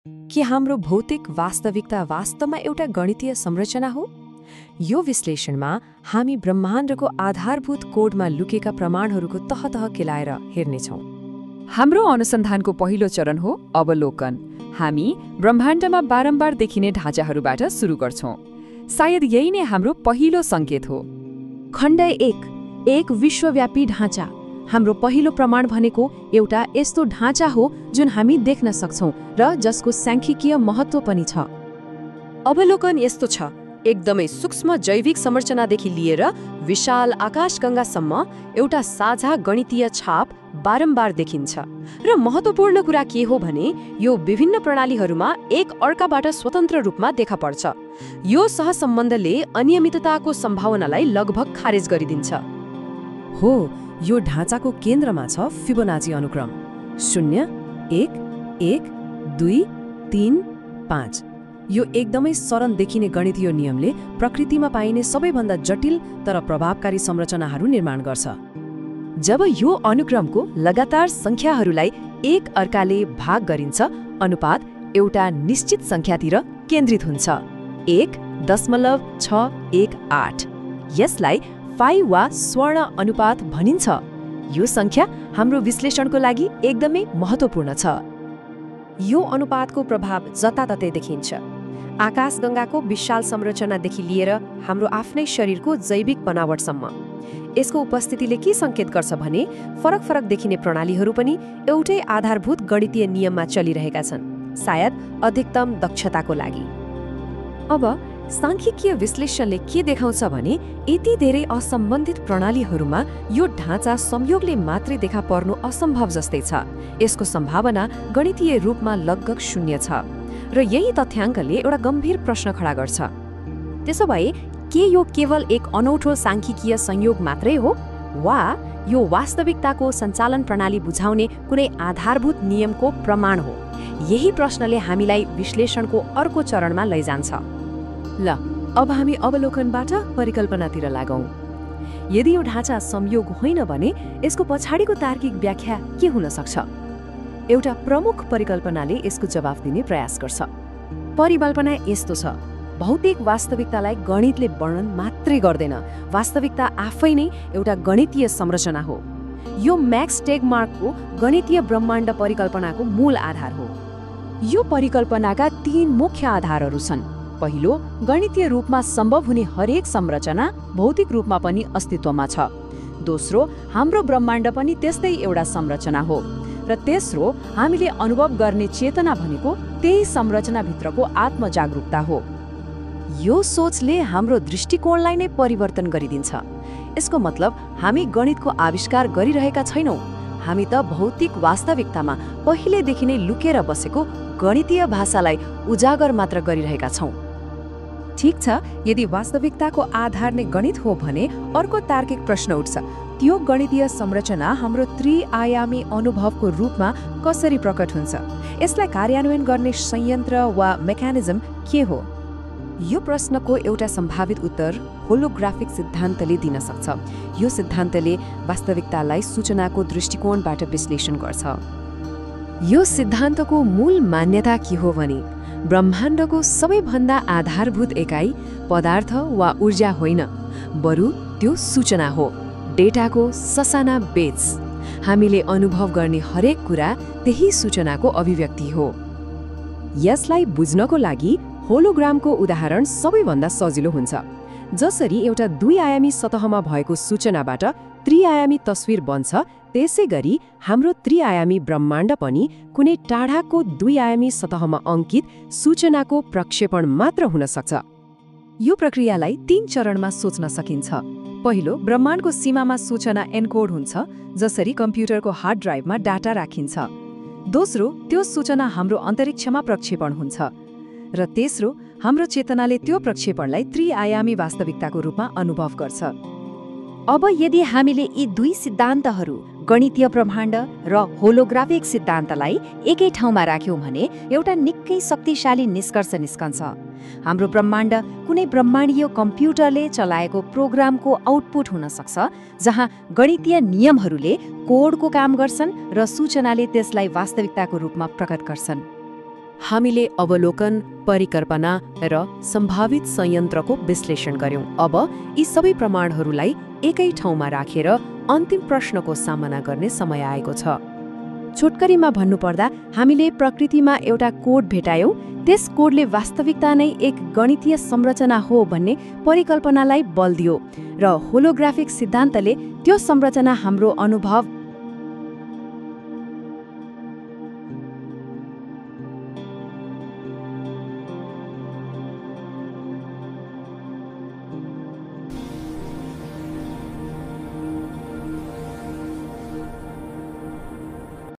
कि हाम्रो भौतिक वास्तविकता वास्तवमा एउटा गणितीय संरचना हो? यो विश्लेषणमा हामी ब्रह्माण्डको आधारभूत कोडमा लुकेका प्रमाणहरूको तह तह केलाएर हेर्नेछौँ। हाम्रो अनुसन्धानको पहिलो चरण हो अवलोकन। हामी ब्रह्माण्डमा बारम्बार देखिने ढाँचाहरूबाट सुरु गर्छौँ। सायद यही नै हाम्रो पहिलो सङ्केत हो। खण्ड 1 एक विश्वव्यापी ढाँचा। हाम्रो पहिलो प्रमाण भनेको एउटा यस्तो ढाँचा हो जुन हामी देख्न सक्छौँ र जसको सांख्यिकीय महत्त्व पनि छ। अवलोकन यस्तो छ, एकदमै सूक्ष्म जैविक संरचनादेखि लिएर विशाल आकाशगङ्गासम्म एउटा साझा गणितीय छाप बारम्बार देखिन्छ। र महत्त्वपूर्ण कुरा के हो भने यो विभिन्न प्रणालीहरूमा एक अर्काबाट स्वतन्त्र रूपमा देखा पर्छ। यो सहसम्बन्धले अनियमितताको सम्भावनालाई लगभग खारेज गरिदिन्छ। हो, यो ढाँचाको केन्द्रमा छ फिबोनाची अनुक्रम 0 1 1 2 3 5। यो एकदमै सरल देखिने गणितीय नियमले प्रकृतिमा पाइने सबैभन्दा जटिल तर प्रभावकारी संरचनाहरू निर्माण गर्छ। जब यो अनुक्रमको लगातार संख्याहरूलाई एक अर्काले भाग गरिन्छ, अनुपात एउटा निश्चित संख्यातिर केन्द्रित हुन्छ, 1.618। यसलाई फाइ वा स्वर्ण अनुपात भनिन्छ। यो संख्या हाम्रो विश्लेषणको लागि एकदमै महत्त्वपूर्ण छ। यो अनुपातको प्रभाव जताततै देखिन्छ। आकाशगङ्गाको विशाल संरचनादेखि लिएर हाम्रो आफ्नै शरीरको जैविक बनावटसम्म। यसको उपस्थितिले के सङ्केत गर्छ भने फरक फरक देखिने प्रणालीहरू पनि एउटै आधारभूत गणितीय नियममा चलिरहेका छन्, सायद अधिकतम दक्षताको लागि। अब सांख्यिकीय विश्लेषणले के देखाउँछ भने यति धेरै असम्बन्धित प्रणालीहरूमा यो ढाँचा संयोगले मात्रै देखा पर्नु असम्भव जस्तै छ। यसको सम्भावना गणितीय रूपमा लगभग 0 छ। र यही तथ्याङ्कले एउटा गम्भीर प्रश्न खडा गर्छ। त्यसो भए के यो केवल एक अनौठो सांख्यिकीय संयोग मात्रै हो, वा यो वास्तविकताको सञ्चालन प्रणाली बुझाउने कुनै आधारभूत नियमको प्रमाण हो? यही प्रश्नले हामीलाई विश्लेषणको अर्को चरणमा लैजान्छ। ल, अब हामी अवलोकनबाट परिकल्पनातिर लागौँ। यदि यो ढाँचा संयोग होइन भने यसको पछाडिको तार्किक व्याख्या के हुन सक्छ? एउटा प्रमुख परिकल्पनाले यसको जवाफ दिने प्रयास गर्छ। परिकल्पना यस्तो छ, भौतिक वास्तविकतालाई गणितले वर्णन मात्रै गर्दैन, वास्तविकता आफै नै एउटा गणितीय संरचना हो। यो म्याक्स टेगमार्कको गणितीय ब्रह्माण्ड परिकल्पनाको मूल आधार हो। यो परिकल्पनाका 3 मुख्य आधारहरू छन्। पहिलो, गणितीय रूपमा सम्भव हुने हरेक संरचना भौतिक रूपमा पनि अस्तित्वमा छ। दोस्रो, हाम्रो ब्रह्माण्ड पनि त्यस्तै एउटा संरचना हो। र तेस्रो, हामीले अनुभव गर्ने चेतना भनेको त्यही संरचनाभित्रको आत्मजागरूकता हो। यो सोचले हाम्रो दृष्टिकोणलाई नै परिवर्तन गरिदिन्छ। यसको मतलब हामी गणितको आविष्कार गरिरहेका छैनौँ, हामी त भौतिक वास्तविकतामा पहिलेदेखि नै लुकेर बसेको गणितीय भाषालाई उजागर मात्र गरिरहेका छौँ। ठिक छ, यदि वास्तविकताको आधार नै गणित हो भने अर्को तार्किक प्रश्न उठ्छ, त्यो गणितीय संरचना हाम्रो त्रिआयामी अनुभवको रूपमा कसरी प्रकट हुन्छ? यसलाई कार्यान्वयन गर्ने संयन्त्र वा मेकानिजम के हो? यो प्रश्नको एउटा सम्भावित उत्तर होलोग्राफिक सिद्धान्तले दिन सक्छ। यो सिद्धान्तले वास्तविकतालाई सूचनाको दृष्टिकोणबाट विश्लेषण गर्छ। यो सिद्धान्तको मूल मान्यता के हो भने ब्रह्माण्डको सबैभन्दा आधारभूत एकाइ पदार्थ वा ऊर्जा होइन, बरु त्यो सूचना हो, डेटाको ससाना बेट्स। हामीले अनुभव गर्ने हरेक कुरा त्यही सूचनाको अभिव्यक्ति हो। यसलाई बुझ्नको लागि होलोग्रामको उदाहरण सबैभन्दा सजिलो हुन्छ। जसरी एउटा 2 आयामी सतहमा भएको सूचनाबाट त्रिआयामी तस्विर बन्छ, त्यसै गरी हाम्रो त्रिआयामी ब्रह्माण्ड पनि कुनै टाढाको 2 आयामी सतहमा अङ्कित सूचनाको प्रक्षेपण मात्र हुन सक्छ। यो प्रक्रियालाई 3 चरणमा सोच्न सकिन्छ। पहिलो, ब्रह्माण्डको सीमामा सूचना एन्कोड हुन्छ, जसरी कम्प्युटरको हार्ड ड्राइभमा डाटा राखिन्छ। दोस्रो, त्यो सूचना हाम्रो अन्तरिक्षमा प्रक्षेपण हुन्छ। र तेस्रो, हाम्रो चेतनाले त्यो प्रक्षेपणलाई त्रिआयामी वास्तविकताको रूपमा अनुभव गर्छ। अब यदि हामीले यी 2 सिद्धान्तहरू, गणितीय ब्रह्माण्ड र होलोग्राफिक सिद्धान्तलाई एकै ठाउँमा राख्यौँ भने एउटा निकै शक्तिशाली निष्कर्ष निस्कन्छ। हाम्रो ब्रह्माण्ड कुनै ब्रह्माण्डीय कम्प्युटरले चलाएको प्रोग्रामको आउटपुट हुन सक्छ, जहाँ गणितीय नियमहरूले कोडको काम गर्छन् र सूचनाले त्यसलाई वास्तविकताको रूपमा प्रकट गर्छन्। हामीले अवलोकन, परिकल्पना र सम्भावित संयन्त्रको विश्लेषण गर्यौं। अब यी सबै प्रमाणहरूलाई एकै ठाउँमा राखेर अन्तिम प्रश्नको सामना गर्ने समय आएको छ। छोटकरीमा भन्नुपर्दा हामीले प्रकृतिमा एउटा कोड भेटायौं। त्यस कोडले वास्तविकता नै एक गणितीय संरचना हो भन्ने परिकल्पनालाई बल दियो र होलोग्राफिक सिद्धान्तले त्यो संरचना हाम्रो अनुभव